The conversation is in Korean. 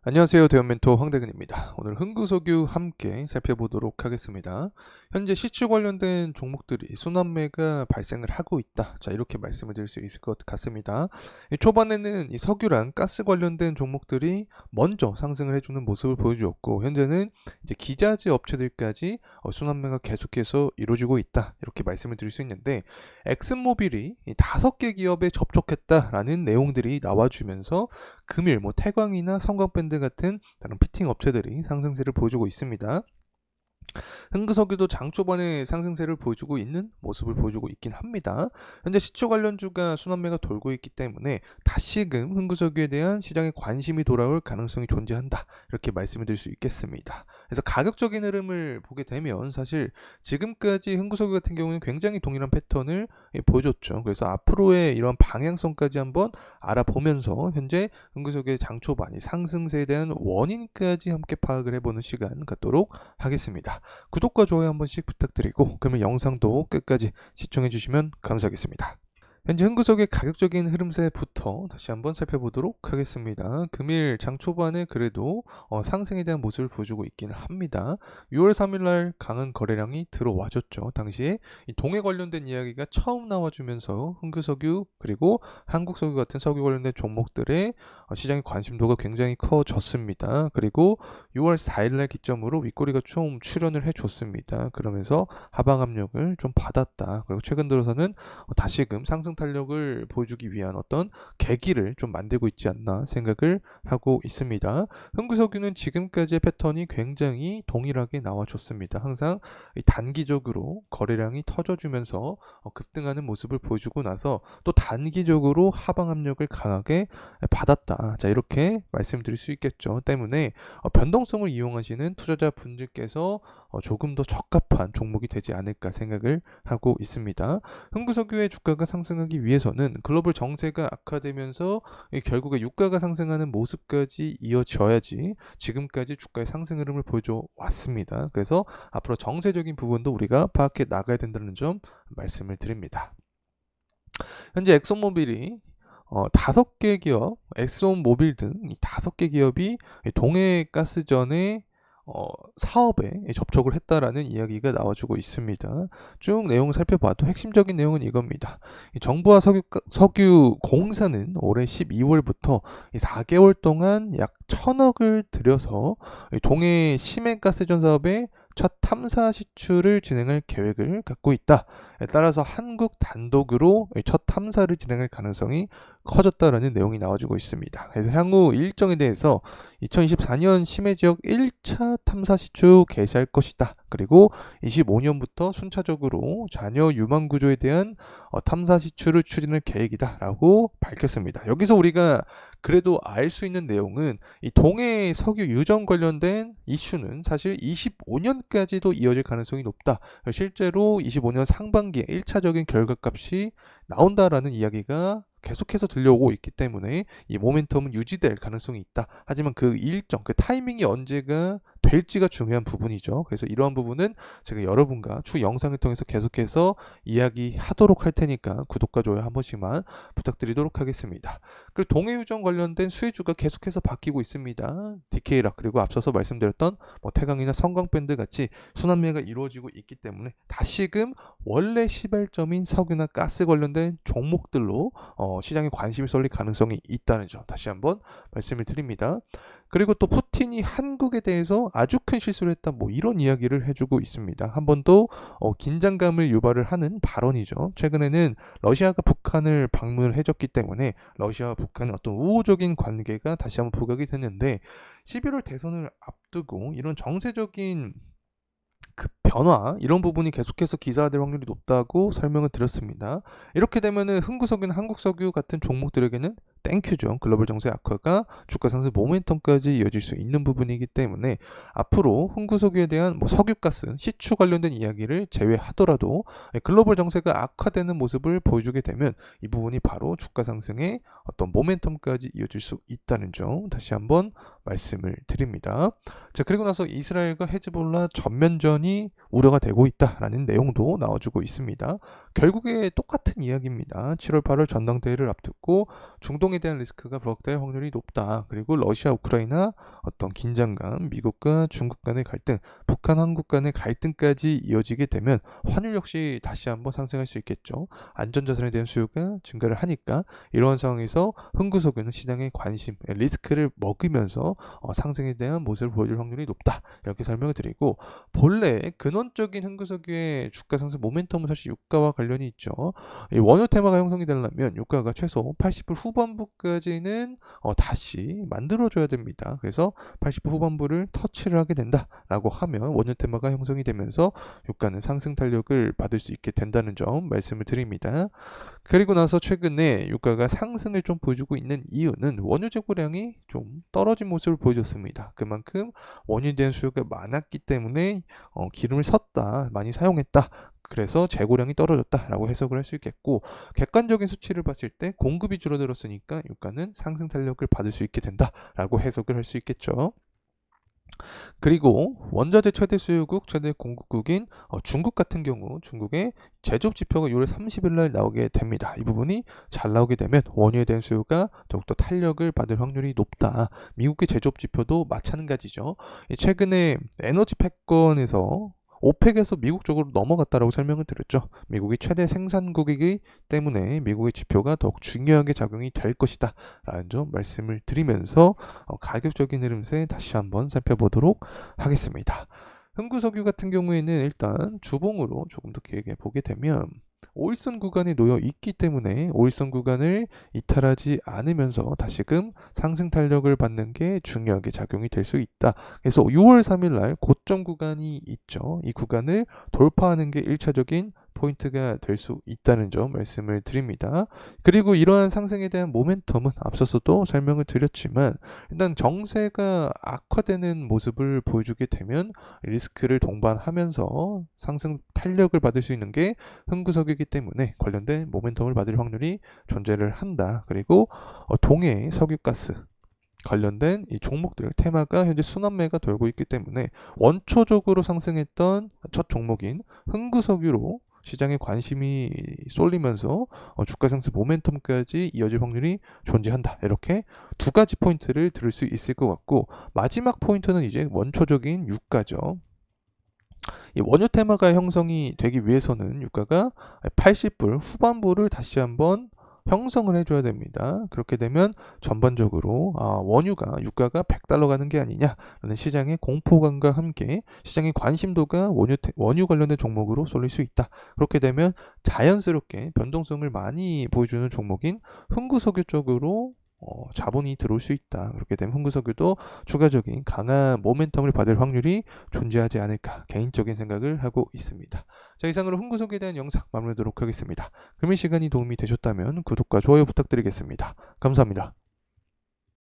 안녕하세요. 대원멘토 황대근입니다. 오늘 흥구석유 함께 살펴보도록 하겠습니다. 현재 시추 관련된 종목들이 순환매가 발생을 하고 있다. 자, 이렇게 말씀을 드릴 수 있을 것 같습니다. 초반에는 이 석유랑 가스 관련된 종목들이 먼저 상승을 해주는 모습을 보여주었고, 현재는 이제 기자재 업체들까지 순환매가 계속해서 이루어지고 있다. 이렇게 말씀을 드릴 수 있는데, 엑슨모빌이 이 5개 기업에 접촉했다라는 내용들이 나와주면서 금일 태광이나 성광밴드 같은 다른 피팅 업체들이 상승세를 보여주고 있습니다. 흥구석유도 장 초반에 상승세를 보여주고 있는 모습을 보여주고 있긴 합니다. 현재 시초 관련주가 순환매가 돌고 있기 때문에 다시금 흥구석유에 대한 시장의 관심이 돌아올 가능성이 존재한다. 이렇게 말씀을 드릴 수 있겠습니다. 그래서 가격적인 흐름을 보게 되면 사실 지금까지 흥구석유 같은 경우는 굉장히 동일한 패턴을 보여줬죠. 그래서 앞으로의 이런 방향성까지 한번 알아보면서 현재 흥구석유의 장 초반이 상승세에 대한 원인까지 함께 파악을 해보는 시간 갖도록 하겠습니다. 구독과 좋아요 한 번씩 부탁드리고 그러면 영상도 끝까지 시청해 주시면 감사하겠습니다. 현재 흥구석의 가격적인 흐름세부터 다시 한번 살펴보도록 하겠습니다. 금일 장 초반에 그래도 상승에 대한 모습을 보여주고 있기는 합니다. 6월 3일날 강한 거래량이 들어와줬죠. 당시에 이 동해 관련된 이야기가 처음 나와주면서 흥구석유 그리고 한국석유 같은 석유 관련된 종목들의 시장의 관심도가 굉장히 커졌습니다. 그리고 6월 4일날 기점으로 윗꼬리가 좀 출현을 해줬습니다. 그러면서 하방 압력을 좀 받았다. 그리고 최근 들어서는 다시금 상승 탄력을 보여주기 위한 어떤 계기를 좀 만들고 있지 않나 생각을 하고 있습니다. 흥구석유는 지금까지의 패턴이 굉장히 동일하게 나와줬습니다. 항상 단기적으로 거래량이 터져주면서 급등하는 모습을 보여주고 나서 또 단기적으로 하방 압력을 강하게 받았다. 자, 이렇게 말씀드릴 수 있겠죠. 때문에 변동성을 이용하시는 투자자분들께서 조금 더 적합한 종목이 되지 않을까 생각을 하고 있습니다. 흥구석유의 주가가 상승하기 위해서는 글로벌 정세가 악화되면서 결국에 유가가 상승하는 모습까지 이어져야지 지금까지 주가의 상승 흐름을 보여줘 왔습니다. 그래서 앞으로 정세적인 부분도 우리가 파악해 나가야 된다는 점 말씀을 드립니다. 현재 엑소모빌이 5개 기업, 엑소모빌 등 이 5개 기업이 동해가스전에 사업에 접촉을 했다라는 이야기가 나와주고 있습니다. 쭉 내용을 살펴봐도 핵심적인 내용은 이겁니다. 정부와 석유 공사는 올해 12월부터 4개월 동안 약 1,000억을 들여서 동해 심해가스전 사업에 첫 탐사 시추를 진행할 계획을 갖고 있다. 따라서 한국 단독으로 첫 탐사를 진행할 가능성이 커졌다라는 내용이 나와주고 있습니다. 그래서 향후 일정에 대해서 2024년 심해 지역 1차 탐사 시추 개시할 것이다. 그리고 25년부터 순차적으로 잔여 유망 구조에 대한 탐사 시추를 추진할 계획이다라고 밝혔습니다. 여기서 우리가 그래도 알 수 있는 내용은 이 동해 석유 유전 관련된 이슈는 사실 25년까지도 이어질 가능성이 높다. 실제로 25년 상반기에 1차적인 결과값이 나온다라는 이야기가 계속해서 들려오고 있기 때문에 이 모멘텀은 유지될 가능성이 있다. 하지만 그 일정, 그 타이밍이 언제가 될지가 중요한 부분이죠. 그래서 이러한 부분은 제가 여러분과 추 영상을 통해서 계속해서 이야기하도록 할 테니까 구독과 좋아요 한 번씩만 부탁드리도록 하겠습니다. 그리고 동해유전 관련된 수혜주가 계속해서 바뀌고 있습니다. DK락 그리고 앞서서 말씀드렸던 태강이나 성광밴드 같이 순환매가 이루어지고 있기 때문에 다시금 원래 시발점인 석유나 가스 관련된 종목들로 시장에 관심이 쏠릴 가능성이 있다는 점 다시 한번 말씀을 드립니다. 그리고 또 푸틴이 한국에 대해서 아주 큰 실수를 했다 이런 이야기를 해주고 있습니다. 한 번 더 긴장감을 유발을 하는 발언이죠. 최근에는 러시아가 북한을 방문을 해줬기 때문에 러시아와 북한의 어떤 우호적인 관계가 다시 한번 부각이 됐는데 11월 대선을 앞두고 이런 정세적인 그 변화 이런 부분이 계속해서 기사화될 확률이 높다고 설명을 드렸습니다. 이렇게 되면은 흥구석유나 한국석유 같은 종목들에게는 땡큐죠. 글로벌 정세 악화가 주가 상승 모멘텀까지 이어질 수 있는 부분이기 때문에 앞으로 흥구석유에 대한 석유가스, 시추 관련된 이야기를 제외하더라도 글로벌 정세가 악화되는 모습을 보여주게 되면 이 부분이 바로 주가 상승의 어떤 모멘텀까지 이어질 수 있다는 점 다시 한번 말씀을 드립니다. 자, 그리고 나서 이스라엘과 헤즈볼라 전면전이 우려가 되고 있다라는 내용도 나와주고 있습니다. 결국에 똑같은 이야기입니다. 7월 8월 전당대회를 앞두고 중동에 대한 리스크가 부각될 확률이 높다. 그리고 러시아, 우크라이나 어떤 긴장감, 미국과 중국 간의 갈등, 북한, 한국 간의 갈등까지 이어지게 되면 환율 역시 다시 한번 상승할 수 있겠죠. 안전자산에 대한 수요가 증가를 하니까 이러한 상황에서 흥구석유는 시장의 관심, 리스크를 먹으면서 상승에 대한 모습을 보여줄 확률이 높다. 이렇게 설명을 드리고 본래 근원적인 흥구석유의 주가 상승 모멘텀은 사실 유가와 관련이 있죠. 이 원유 테마가 형성이 되려면 유가가 최소 80불 후반부까지는 다시 만들어줘야 됩니다. 그래서 80불 후반부를 터치를 하게 된다라고 하면 원유 테마가 형성이 되면서 유가는 상승 탄력을 받을 수 있게 된다는 점 말씀을 드립니다. 그리고 나서 최근에 유가가 상승을 좀 보여주고 있는 이유는 원유 재고량이 좀 떨어진 모습을 보여줬습니다. 그만큼 원유에 대한 수요가 많았기 때문에 기름을 섰다, 많이 사용했다. 그래서 재고량이 떨어졌다라고 해석을 할 수 있겠고, 객관적인 수치를 봤을 때 공급이 줄어들었으니까 유가는 상승 탄력을 받을 수 있게 된다라고 해석을 할 수 있겠죠. 그리고 원자재 최대 수요국, 최대 공급국인 중국 같은 경우 중국의 제조업 지표가 6월 30일 날 나오게 됩니다. 이 부분이 잘 나오게 되면 원유에 대한 수요가 더욱더 탄력을 받을 확률이 높다. 미국의 제조업 지표도 마찬가지죠. 최근에 에너지 패권에서 오펙에서 미국 쪽으로 넘어갔다라고 설명을 드렸죠. 미국이 최대 생산국이기 때문에 미국의 지표가 더욱 중요하게 작용이 될 것이다 라는 점 말씀을 드리면서 가격적인 흐름세 다시 한번 살펴보도록 하겠습니다. 흥구석유 같은 경우에는 일단 주봉으로 조금 더 길게 보게 되면 5일선 구간에 놓여 있기 때문에 5일선 구간을 이탈하지 않으면서 다시금 상승 탄력을 받는 게 중요하게 작용이 될 수 있다. 그래서 6월 3일 날 고점 구간이 있죠. 이 구간을 돌파하는 게 1차적인 포인트가 될 수 있다는 점 말씀을 드립니다. 그리고 이러한 상승에 대한 모멘텀은 앞서서도 설명을 드렸지만 일단 정세가 악화되는 모습을 보여주게 되면 리스크를 동반하면서 상승 탄력을 받을 수 있는 게 흥구석유이기 때문에 관련된 모멘텀을 받을 확률이 존재를 한다. 그리고 동해 석유가스 관련된 이 종목들 테마가 현재 순환매가 돌고 있기 때문에 원초적으로 상승했던 첫 종목인 흥구석유로 시장에 관심이 쏠리면서 주가 상승 모멘텀까지 이어질 확률이 존재한다. 이렇게 두 가지 포인트를 들을 수 있을 것 같고, 마지막 포인트는 이제 원초적인 유가죠. 이 원유 테마가 형성이 되기 위해서는 유가가 80불 후반부를 다시 한번 형성을 해줘야 됩니다. 그렇게 되면 전반적으로 원유가 유가가 100달러 가는 게 아니냐라는 시장의 공포감과 함께 시장의 관심도가 원유 관련된 종목으로 쏠릴 수 있다. 그렇게 되면 자연스럽게 변동성을 많이 보여주는 종목인 흥구석유 쪽으로 자본이 들어올 수 있다. 그렇게 되면 흥구석유도 추가적인 강한 모멘텀을 받을 확률이 존재하지 않을까 개인적인 생각을 하고 있습니다. 자, 이상으로 흥구석유에 대한 영상 마무리하도록 하겠습니다. 금일 시간이 도움이 되셨다면 구독과 좋아요 부탁드리겠습니다. 감사합니다.